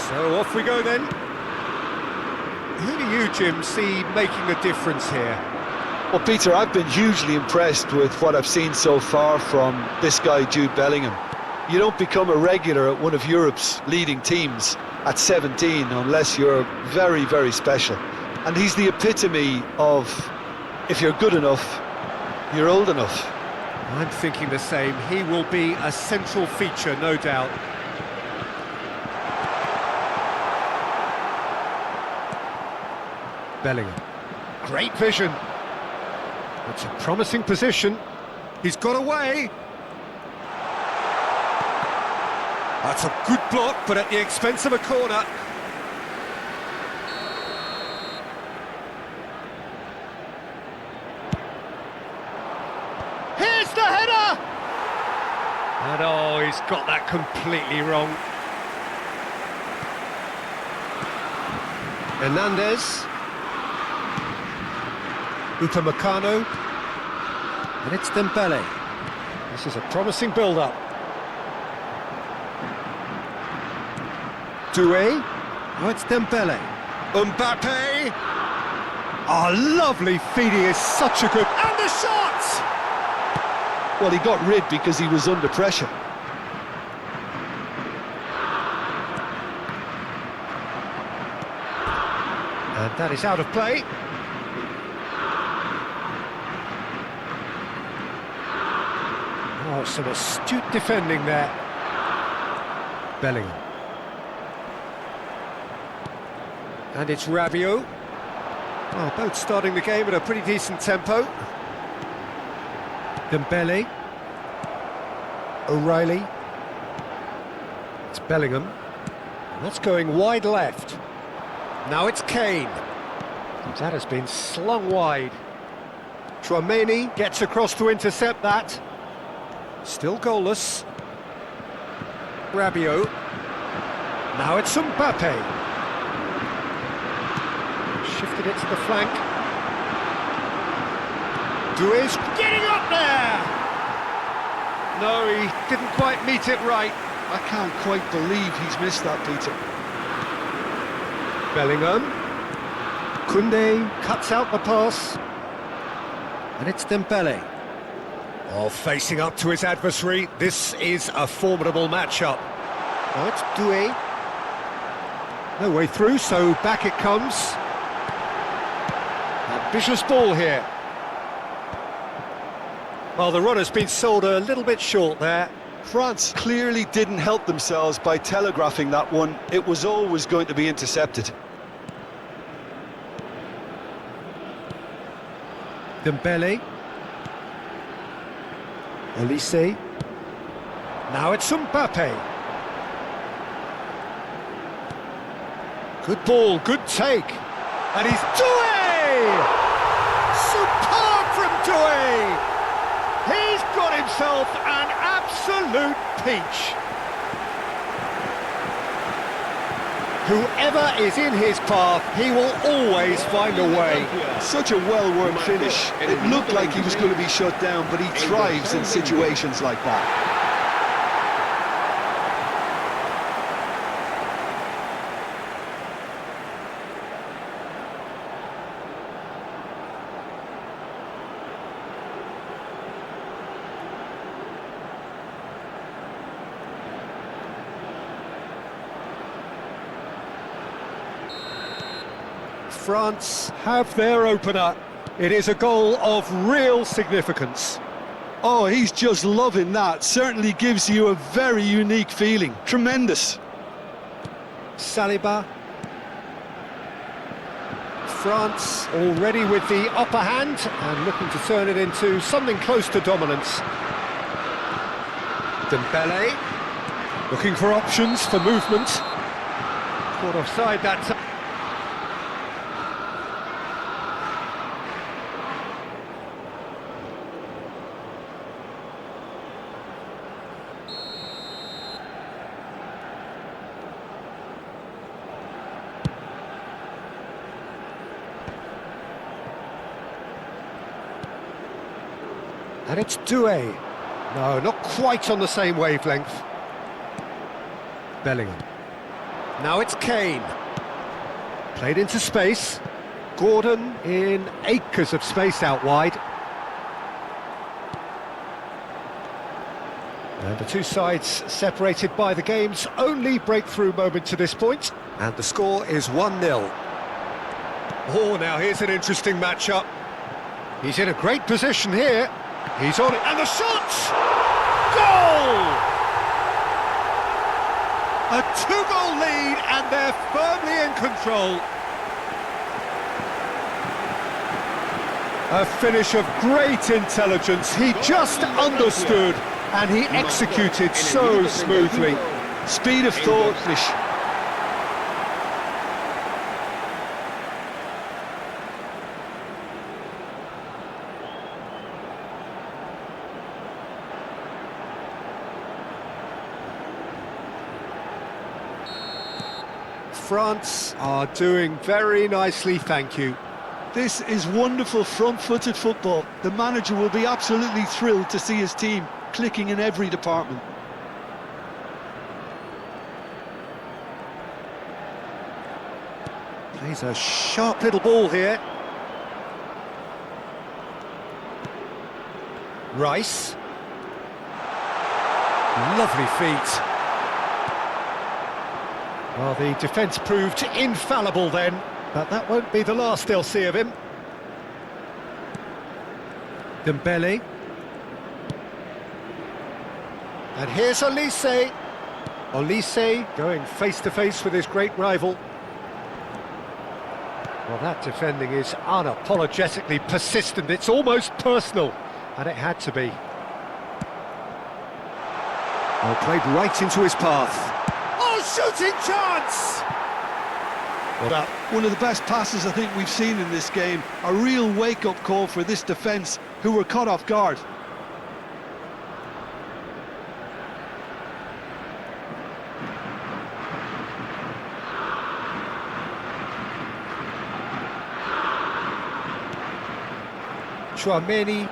So off we go then. Who do you, Jim, see making a difference here? Well, Peter, I've been hugely impressed with what I've seen so far from this guy, Jude Bellingham. You don't become a regular at one of Europe's leading teams at 17 unless you're very, very special. And he's the epitome of, if you're good enough, you're old enough. I'm thinking the same. He will be a central feature, no doubt. Bellingham. Great vision. It's a promising position. He's got away. That's a good block, but at the expense of a corner. Here's the header! And oh, he's got that completely wrong. Hernandez. Upamecano. And it's Dembele. This is a promising build-up. Doué. Oh, it's Dembele. Mbappe. Oh, lovely feed. He is such a good... And the shot! Well, he got rid because he was under pressure. And that is out of play. Oh, some astute defending there. Bellingham. And it's Rabiot. Oh, both starting the game at a pretty decent tempo. Dembele. O'Reilly. It's Bellingham. And that's going wide left. Now it's Kane. That has been slung wide. Tchouaméni gets across to intercept that. Still goalless. Rabiot. Now it's Mbappe. Shifted it to the flank. Doué's getting up there! No, he didn't quite meet it right. I can't quite believe he's missed that, Peter. Bellingham. Koundé cuts out the pass. And it's Dembele. Oh, facing up to his adversary. This is a formidable matchup. Oh, it's Doué. No way through, so back it comes. Ambitious ball here. Well, the run has been sold a little bit short there. France clearly didn't help themselves by telegraphing that one. It was always going to be intercepted. Dembele. Olise. Now it's Mbappe. Good ball, good take. And he's Doué! Superb from Doué! He's got himself an absolute peach. Whoever is in his path, he will always find a way. Such a well-worked finish. It looked like he was going to be shut down, but he thrives in situations like that. France have their opener. It is a goal of real significance. Oh, he's just loving that. Certainly gives you a very unique feeling. Tremendous. Saliba. France already with the upper hand and looking to turn it into something close to dominance. Dembele. Looking for options for movement. Caught offside that time. And it's Doué. No, not quite on the same wavelength. Bellingham. Now it's Kane. Played into space. Gordon in acres of space out wide. And the two sides separated by the game's only breakthrough moment to this point. And the score is 1-0. Oh, now here's an interesting matchup. He's in a great position here. He's on it, and the shot! Goal! A two-goal lead, and they're firmly in control. A finish of great intelligence. He just understood, and he executed so smoothly. Speed of thought. France are doing very nicely, thank you. This is wonderful front-footed football. The manager will be absolutely thrilled to see his team clicking in every department. Plays a sharp little ball here. Rice. Lovely feet. Well, the defence proved infallible then, but that won't be the last they'll see of him. Dembele. And here's Olise. Olise going face-to-face with his great rival. Well, that defending is unapologetically persistent. It's almost personal, and it had to be. Well, played right into his path. Oh, shooting chance! Well, one of the best passes I think we've seen in this game. A real wake-up call for this defence, who were caught off guard. Chouameni.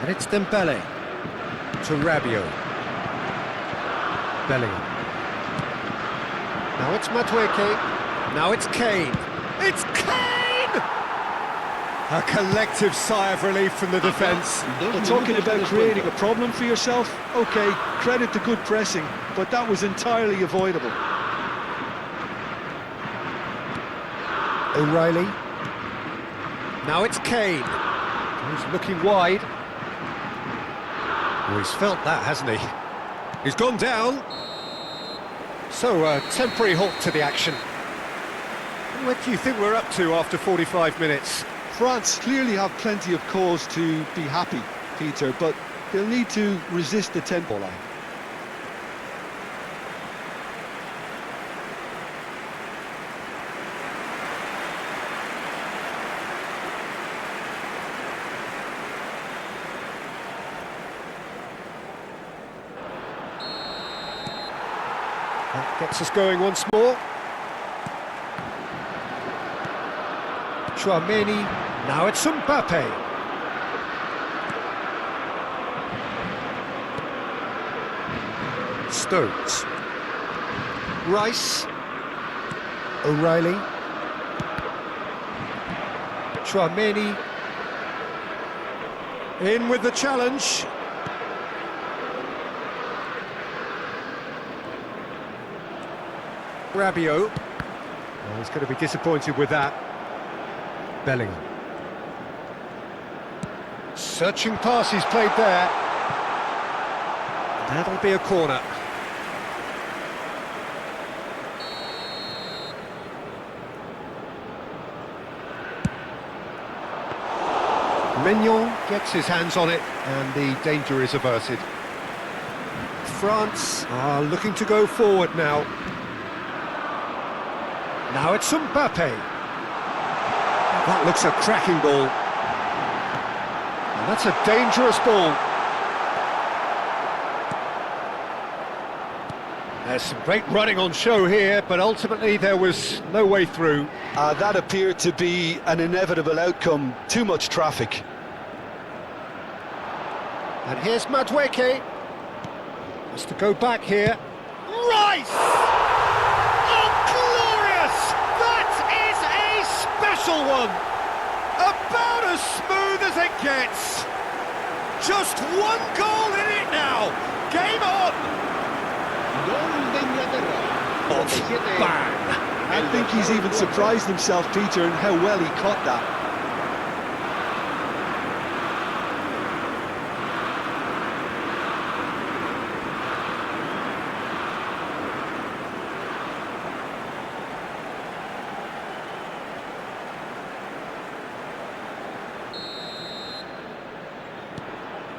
And it's Dembele to Rabiot. Bellingham. Now it's Madueke. Now it's Kane. It's Kane! A collective sigh of relief from the defence. Well, talking about creating a problem for yourself, OK, credit to good pressing, but that was entirely avoidable. O'Reilly. Now it's Kane. He's looking wide. Oh, he's felt that, hasn't he? He's gone down. So, a temporary halt to the action. What do you think we're up to after 45 minutes? France clearly have plenty of cause to be happy, Peter, but they'll need to resist the tempo line. That gets us going once more. Chouameni. Now it's Mbappe. Stones. Rice. O'Reilly. Chouameni. In with the challenge. Rabiot. Oh, he's going to be disappointed with that. Bellingham. Searching pass he's played there. That'll be a corner. Mignon gets his hands on it, and the danger is averted. France are looking to go forward now. Now it's Mbappe. That looks a cracking ball. And that's a dangerous ball. There's some great running on show here, but ultimately there was no way through. That appeared to be an inevitable outcome. Too much traffic. And here's Madueke. Has to go back here. Rice! Oh, glorious! That is a special one! About as smooth as it gets. Just one goal in it now. Game on! Gol de Inglaterra. Bang! I think he's even surprised himself, Peter, in how well he caught that.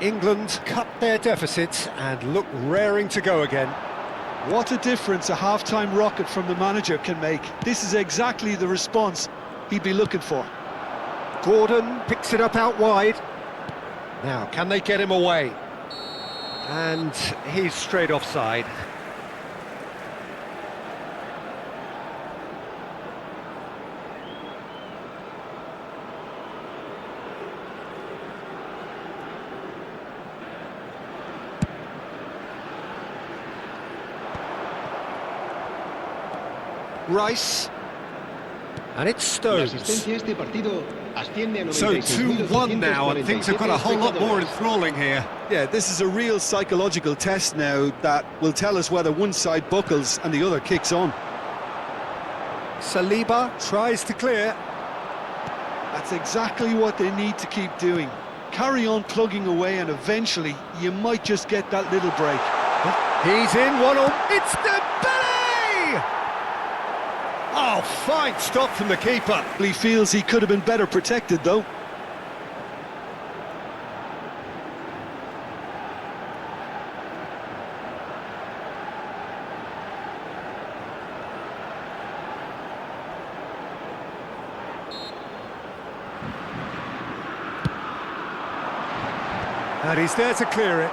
England cut their deficit and look raring to go again. What a difference a half-time rocket from the manager can make. This is exactly the response he'd be looking for. Gordon picks it up out wide. Now, can they get him away? And he's straight offside. Rice, and it's Stones. Asistencia a este partido asciende a So 2-1 now, and things have got a whole lot more enthralling here. Yeah, this is a real psychological test now that will tell us whether one side buckles and the other kicks on. Saliba tries to clear. That's exactly what they need to keep doing. Carry on plugging away, and eventually you might just get that little break. He's in, 1-0. It's Dembele! Oh, fine stop from the keeper. He feels he could have been better protected, though. And he's there to clear it.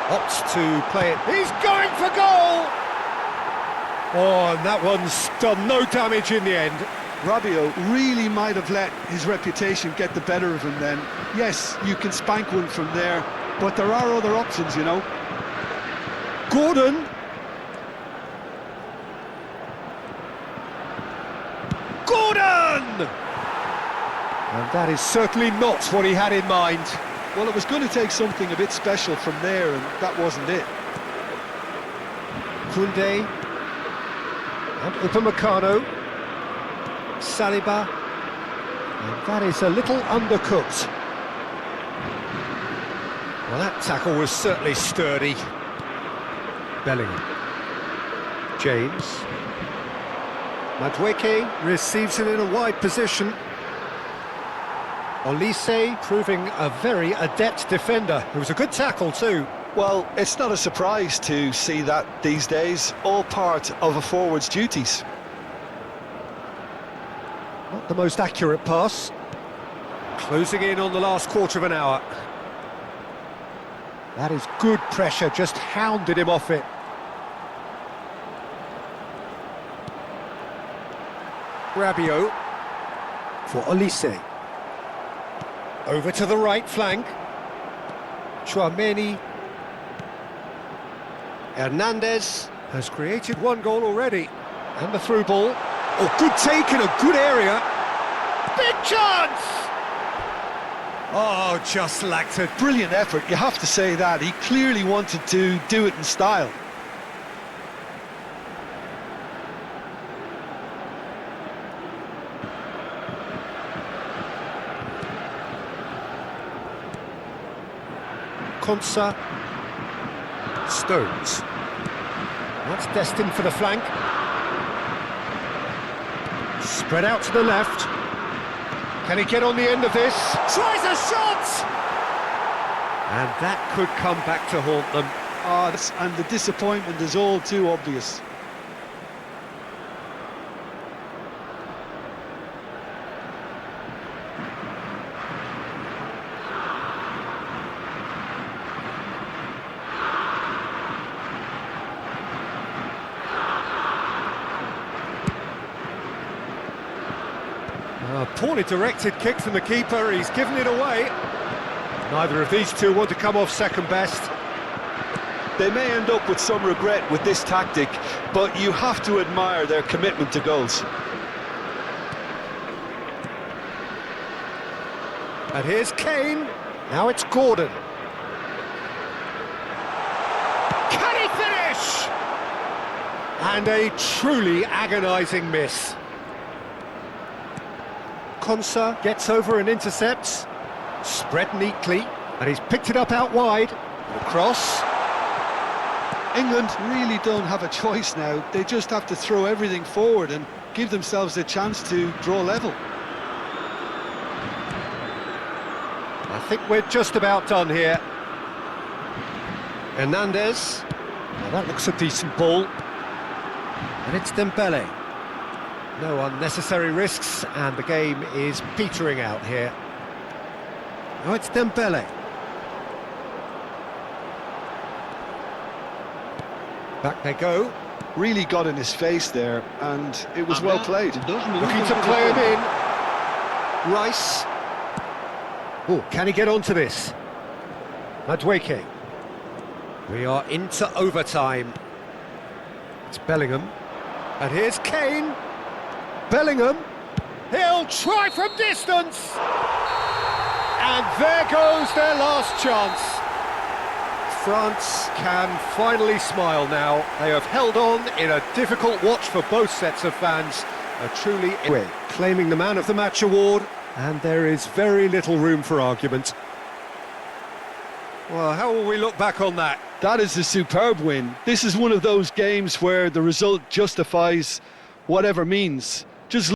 Opts to play it. He's going for goal! Oh, and that one's done no damage in the end. Rabiot really might have let his reputation get the better of him then. Yes, you can spank one from there, but there are other options, you know. Gordon! Gordon! And that is certainly not what he had in mind. Well, it was going to take something a bit special from there, and that wasn't it. Koundé. And Upamecano. Saliba. And that is a little undercooked. Well, that tackle was certainly sturdy. Bellingham. James. Madueke receives it in a wide position. Olise proving a very adept defender. It was a good tackle too. Well, it's not a surprise to see that these days, all part of a forward's duties. Not the most accurate pass. Closing in on the last quarter of an hour. That is good pressure, just hounded him off it. Rabiot for Olise. Over to the right flank. Tchouaméni. Hernandez has created one goal already. And the through ball. Oh, good take in a good area. Big chance! Oh, just lacked it. Brilliant effort, you have to say that. He clearly wanted to do it in style. Konsa. Stones. That's destined for the flank. Spread out to the left. Can he get on the end of this? Tries a shot! And that could come back to haunt them. And the disappointment is all too obvious. A poorly directed kick from the keeper, he's given it away. Neither of these two want to come off second best. They may end up with some regret with this tactic, but you have to admire their commitment to goals. And here's Kane. Now it's Gordon. Can he finish? And a truly agonising miss. Konsa gets over and intercepts. Spread neatly, and he's picked it up out wide. Across. England really don't have a choice now. They just have to throw everything forward and give themselves a chance to draw level. I think we're just about done here. Hernandez. Well, that looks a decent ball. And it's Dembele. No unnecessary risks, and the game is petering out here. Now it's Dembele. Back they go. Really got in his face there, and it was well played. Looking to play him in. Rice. Oh, can he get onto this? Madueke. We are into overtime. It's Bellingham. And here's Kane. Bellingham. He'll try from distance. And there goes their last chance. France can finally smile now. They have held on in a difficult watch for both sets of fans. A truly claiming the Man of the Match award, and there is very little room for argument. Well, how will we look back on that? That is a superb win. This is one of those games where the result justifies whatever means. Just